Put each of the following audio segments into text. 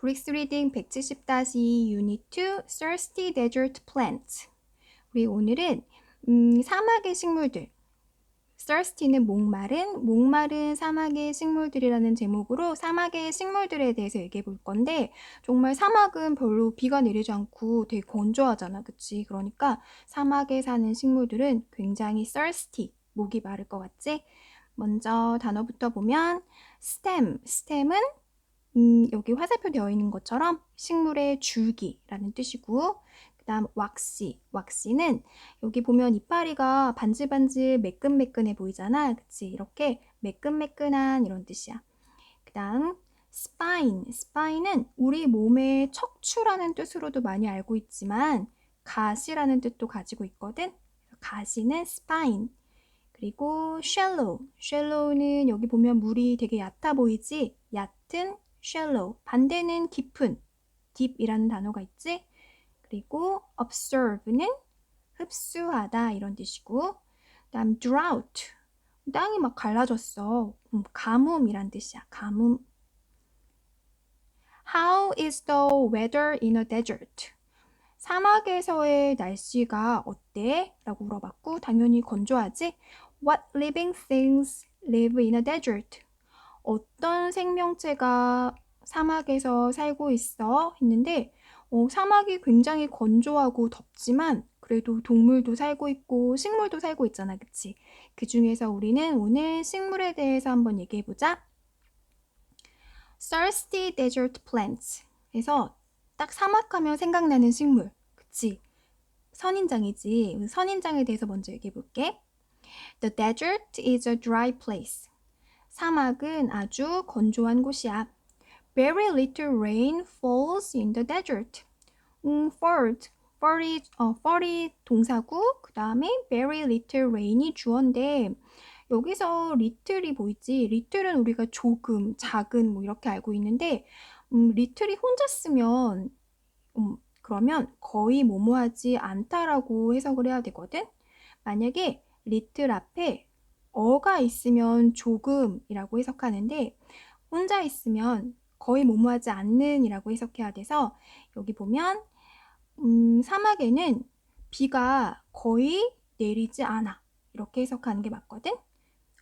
브릭스 리딩 170-2 Unit 2 Thirsty Desert Plants. 우리 오늘은 사막의 식물들, thirsty는 목마른 사막의 식물들이라는 제목으로 사막의 식물들에 대해서 얘기해 볼 건데, 정말 사막은 별로 비가 내리지 않고 되게 건조하잖아, 그치? 그러니까 사막에 사는 식물들은 굉장히 thirsty, 목이 마를 것 같지? 먼저 단어부터 보면 stem은 여기 화살표 되어 있는 것처럼 식물의 줄기라는 뜻이고, 그 다음 왁시는 여기 보면 이파리가 반질반질 매끈매끈해 보이잖아. 그치? 이렇게 매끈매끈한 이런 뜻이야. 그 다음 spine은 우리 몸의 척추라는 뜻으로도 많이 알고 있지만 가시라는 뜻도 가지고 있거든. 가시는 spine. 그리고 shallow는 여기 보면 물이 되게 얕아 보이지? 얕은 shallow. 반대는 깊은 deep이라는 단어가 있지? 그리고 observe는 흡수하다 이런 뜻이고, 그다음 drought. 땅이 막 갈라졌어. 가뭄이란 뜻이야. 가뭄. How is the weather in a desert? 사막에서의 날씨가 어때? 라고 물어봤고, 당연히 건조하지? What living things live in a desert? 어떤 생명체가 사막에서 살고 있어? 했는데, 사막이 굉장히 건조하고 덥지만 그래도 동물도 살고 있고 식물도 살고 있잖아, 그치? 그 중에서 우리는 오늘 식물에 대해서 한번 얘기해보자. Thirsty desert plants. 그래서 딱 사막하면 생각나는 식물, 그치? 선인장이지. 선인장에 대해서 먼저 얘기해볼게. The desert is a dry place. 사막은 아주 건조한 곳이야. Very little rain falls in the desert. fall이 동사고, 그 다음에 very little rain이 주어인데, 여기서 little이 보이지? little은 우리가 조금, 작은 뭐 이렇게 알고 있는데, little이 혼자 쓰면, 그러면 거의 뭐뭐하지 않다라고 해석을 해야 되거든? 만약에 little 앞에 어가 있으면 조금이라고 해석하는데, 혼자 있으면 거의 뭐뭐하지 않는 이라고 해석해야 돼서, 여기 보면 사막에는 비가 거의 내리지 않아 이렇게 해석하는 게 맞거든.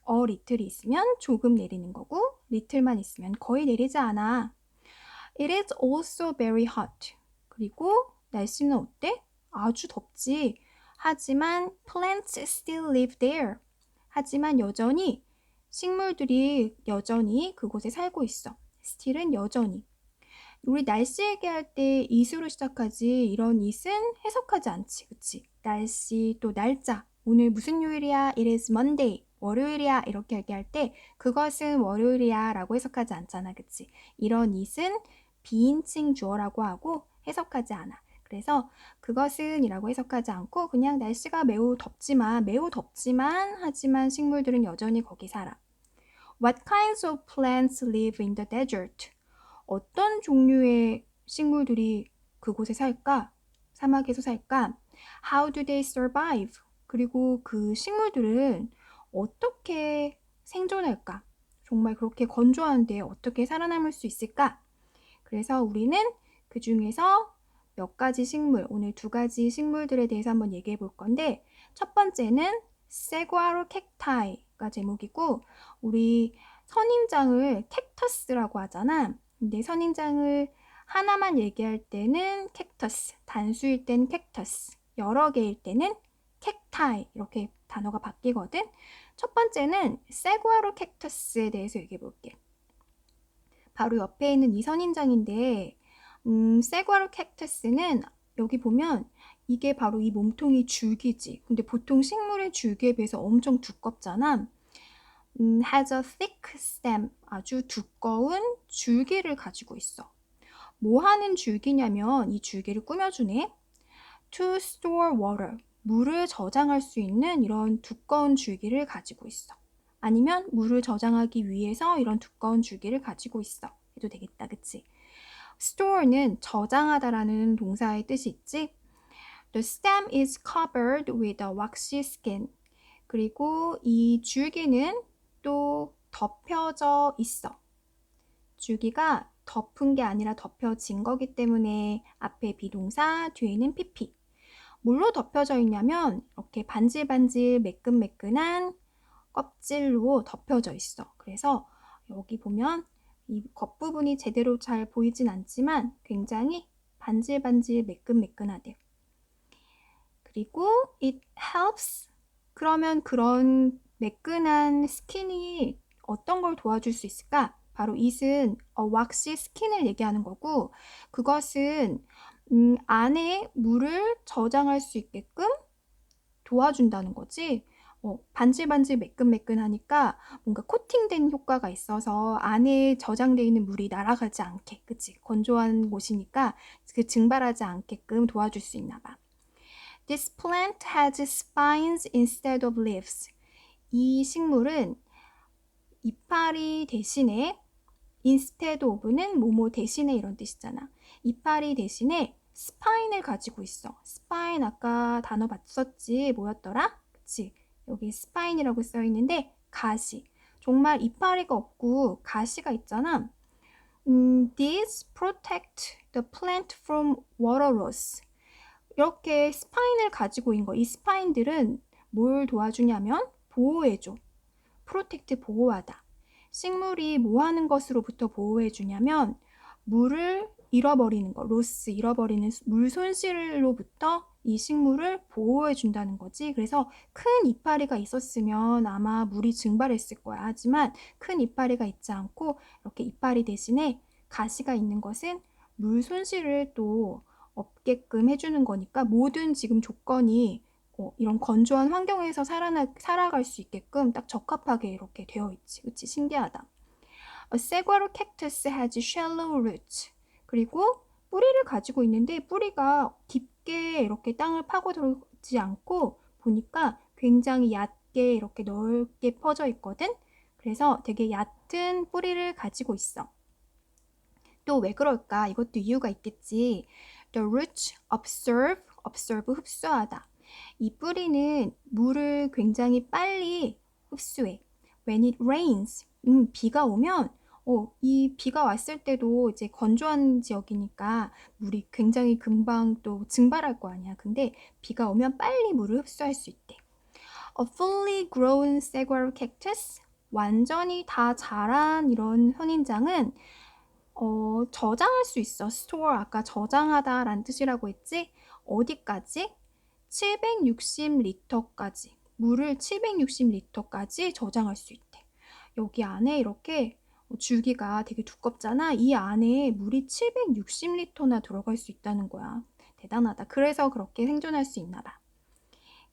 little이 있으면 조금 내리는 거고, little만 있으면 거의 내리지 않아. It is also very hot. 그리고 날씨는 어때? 아주 덥지. 하지만 plants still live there. 하지만 여전히 식물들이 여전히 그곳에 살고 있어. still은 여전히. 우리 날씨 얘기할 때 it으로 시작하지 이런 it은 해석하지 않지, 그치? 날씨 또 날짜, 오늘 무슨 요일이야? It is Monday. 월요일이야. 이렇게 얘기할 때 그것은 월요일이야 라고 해석하지 않잖아, 그치? 이런 it은 비인칭 주어라고 하고 해석하지 않아. 그래서 그것은 이라고 해석하지 않고 그냥 날씨가 매우 덥지만 하지만 식물들은 여전히 거기 살아. What kinds of plants live in the desert? 어떤 종류의 식물들이 그곳에 살까? 사막에서 살까? How do they survive? 그리고 그 식물들은 어떻게 생존할까? 정말 그렇게 건조한데 어떻게 살아남을 수 있을까? 그래서 우리는 그 중에서 몇 가지 식물, 오늘 두 가지 식물들에 대해서 한번 얘기해 볼 건데, 첫 번째는 세과로 캡타이가 제목이고, 우리 선인장을 캡터스라고 하잖아. 근데 선인장을 하나만 얘기할 때는 캡터스, 단수일 때는 캡터스, 여러 개일 때는 캡타이 이렇게 단어가 바뀌거든. 첫 번째는 세과로 캡터스에 대해서 얘기해 볼게. 바로 옆에 있는 이 선인장인데, 세과로 캡터스는 여기 보면 이게 바로 이 몸통이 줄기지. 근데 보통 식물의 줄기에 비해서 엄청 두껍잖아. has a thick stem. 아주 두꺼운 줄기를 가지고 있어. 뭐 하는 줄기냐면 이 줄기를 꾸며주네. To store water. 물을 저장할 수 있는 이런 두꺼운 줄기를 가지고 있어. 아니면 물을 저장하기 위해서 이런 두꺼운 줄기를 가지고 있어. 해도 되겠다, 그치? store는 저장하다라는 동사의 뜻이 있지? The stem is covered with a waxy skin. 그리고 이 줄기는 또 덮여져 있어. 줄기가 덮은 게 아니라 덮여진 거기 때문에 앞에 비동사, 뒤에는 PP. 뭘로 덮여져 있냐면 이렇게 반질반질 매끈매끈한 껍질로 덮여져 있어. 그래서 여기 보면 이 겉부분이 제대로 잘 보이진 않지만 굉장히 반질반질 매끈매끈하대. 그리고 it helps. 그러면 그런 매끈한 스킨이 어떤 걸 도와줄 수 있을까? 바로 it은 왁시 스킨을 얘기하는 거고, 그것은 안에 물을 저장할 수 있게끔 도와준다는 거지. 반질반질 매끈매끈하니까 뭔가 코팅된 효과가 있어서 안에 저장되어 있는 물이 날아가지 않게, 그치? 건조한 곳이니까 그 증발하지 않게끔 도와줄 수 있나 봐. This plant has spines instead of leaves. 이 식물은 이파리 대신에 instead of는 뭐뭐 대신에 이런 뜻이잖아. 이파리 대신에 스파인을 가지고 있어. 스파인 아까 단어 봤었지? 뭐였더라? 그치? 여기 스파인이라고 써 있는데 가시. 정말 이파리가 없고 가시가 있잖아. These protect the plant from water loss. 이렇게 스파인을 가지고 있는 거. 이 스파인들은 뭘 도와주냐면 보호해줘. 프로텍트 보호하다. 식물이 뭐 하는 것으로부터 보호해 주냐면 물을 잃어버리는 거, 로스 잃어버리는 물 손실로부터 이 식물을 보호해 준다는 거지. 그래서 큰 이파리가 있었으면 아마 물이 증발했을 거야. 하지만 큰 이파리가 있지 않고 이렇게 이파리 대신에 가시가 있는 것은 물 손실을 또 없게끔 해주는 거니까 모든 지금 조건이 이런 건조한 환경에서 살아갈 수 있게끔 딱 적합하게 이렇게 되어 있지. 그치? 신기하다. A saguaro cactus has shallow roots. 그리고 뿌리를 가지고 있는데 뿌리가 깊게 이렇게 땅을 파고들지 않고 보니까 굉장히 얕게 이렇게 넓게 퍼져 있거든. 그래서 되게 얕은 뿌리를 가지고 있어. 또 왜 그럴까? 이것도 이유가 있겠지. The roots absorb 흡수하다. 이 뿌리는 물을 굉장히 빨리 흡수해. When it rains, 비가 오면 이 비가 왔을 때도 이제 건조한 지역이니까 물이 굉장히 금방 또 증발할 거 아니야. 근데 비가 오면 빨리 물을 흡수할 수 있대. A fully grown saguaro cactus, 완전히 다 자란 이런 선인장은 저장할 수 있어. store 아까 저장하다라는 뜻이라고 했지? 어디까지? 760리터까지. 물을 760리터까지 저장할 수 있대. 여기 안에 이렇게 줄기가 되게 두껍잖아. 이 안에 물이 760리터나 들어갈 수 있다는 거야. 대단하다. 그래서 그렇게 생존할 수 있나 봐.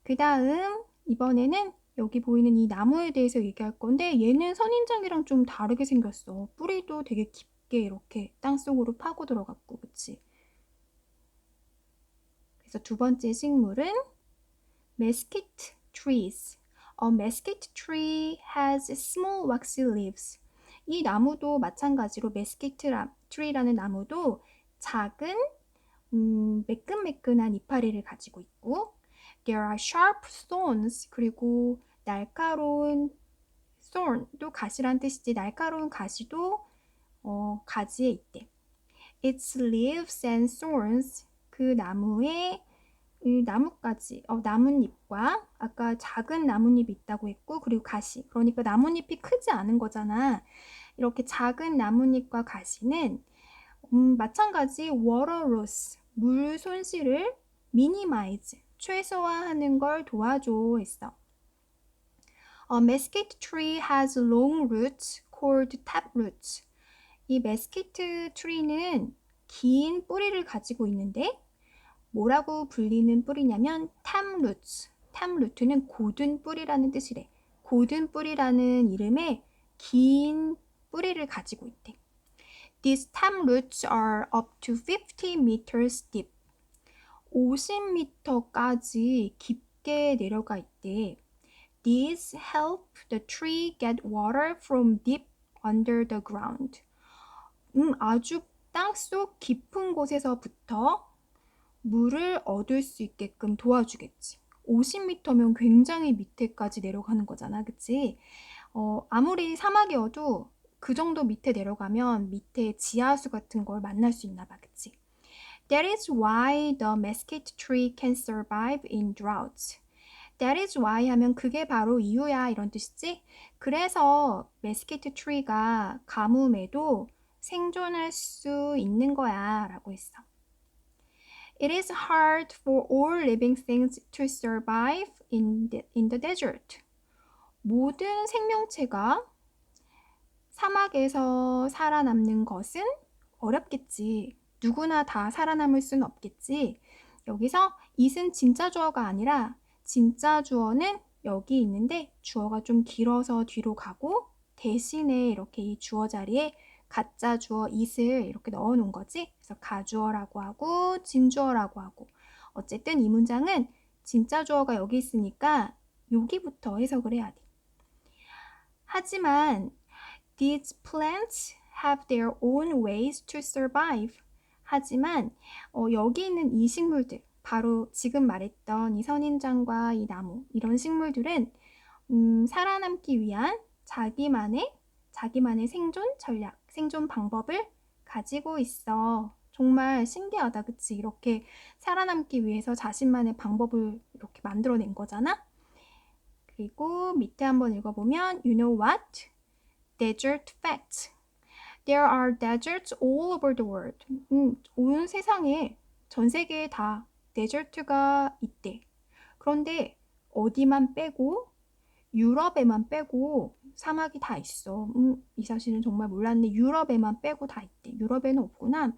그 다음 이번에는 여기 보이는 이 나무에 대해서 얘기할 건데 얘는 선인장이랑 좀 다르게 생겼어. 뿌리도 되게 깊게 이렇게 땅속으로 파고 들어갔고, 그치? 그래서 두 번째 식물은 mesquite trees. A mesquite tree has small waxy leaves. 이 나무도 마찬가지로 mesquite tree라는 나무도 작은 매끈매끈한 이파리를 가지고 있고 There are sharp thorns. 그리고 날카로운 thorn도 가시란 뜻이지. 날카로운 가시도 가지에 있대. Its leaves and thorns. 그 나무의 이 나뭇가지, 나뭇잎과 아까 작은 나뭇잎이 있다고 했고 그리고 가시. 그러니까 나뭇잎이 크지 않은 거잖아. 이렇게 작은 나뭇잎과 가시는 마찬가지 water loss, 물 손실을 minimize, 최소화하는 걸 도와줘 했어. A mesquite tree has long roots called taproots. 이 mesquite tree는 긴 뿌리를 가지고 있는데 뭐라고 불리는 뿌리냐면 탑루트. 탑루트는 고든 뿌리라는 뜻이래. 고든 뿌리라는 이름의 긴 뿌리를 가지고 있대. These taproots are up to 50 meters deep. 50m까지 깊게 내려가 있대. These help the tree get water from deep under the ground. 아주 땅속 깊은 곳에서부터 물을 얻을 수 있게끔 도와주겠지. 50m면 굉장히 밑에까지 내려가는 거잖아, 그치? 아무리 사막이어도 그 정도 밑에 내려가면 밑에 지하수 같은 걸 만날 수 있나 봐, 그치? That is why the mesquite tree can survive in droughts. That is why 하면 그게 바로 이유야 이런 뜻이지? 그래서 메스키트 트리가 가뭄에도 생존할 수 있는 거야 라고 했어. It is hard for all living things to survive in the desert. 모든 생명체가 사막에서 살아남는 것은 어렵겠지. 누구나 다 살아남을 수는 없겠지. 여기서 it은 진짜 주어가 아니라 진짜 주어는 여기 있는데 주어가 좀 길어서 뒤로 가고 대신에 이렇게 이 주어 자리에 가짜 주어 it을 이렇게 넣어 놓은 거지. 그래서 가주어라고 하고 진주어라고 하고 어쨌든 이 문장은 진짜 주어가 여기 있으니까 여기부터 해석을 해야 돼. 하지만 these plants have their own ways to survive. 하지만 여기 있는 이 식물들, 바로 지금 말했던 이 선인장과 이 나무, 이런 식물들은 살아남기 위한 자기만의 생존 전략, 생존 방법을 가지고 있어. 정말 신기하다, 그치? 이렇게 살아남기 위해서 자신만의 방법을 이렇게 만들어낸 거잖아? 그리고 밑에 한번 읽어보면 You know what? Desert facts. There are deserts all over the world. 온 세상에, 전 세계에 다 데저트가 있대. 그런데 어디만 빼고 유럽에만 빼고 사막이 다 있어. 이 사실은 정말 몰랐네. 유럽에만 빼고 다 있대. 유럽에는 없구나.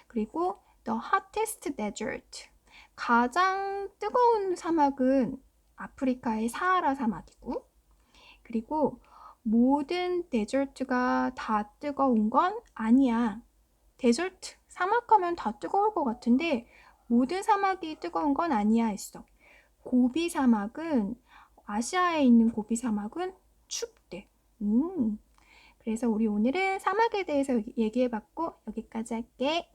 그리고 the hottest desert. 가장 뜨거운 사막은 아프리카의 사하라 사막이고, 그리고 모든 데저트가 다 뜨거운 건 아니야. 데저트, 사막하면 다 뜨거울 것 같은데 모든 사막이 뜨거운 건 아니야 했어. 고비 사막은, 아시아에 있는 고비 사막은 춥대. 그래서 우리 오늘은 사막에 대해서 얘기해봤고 여기까지 할게.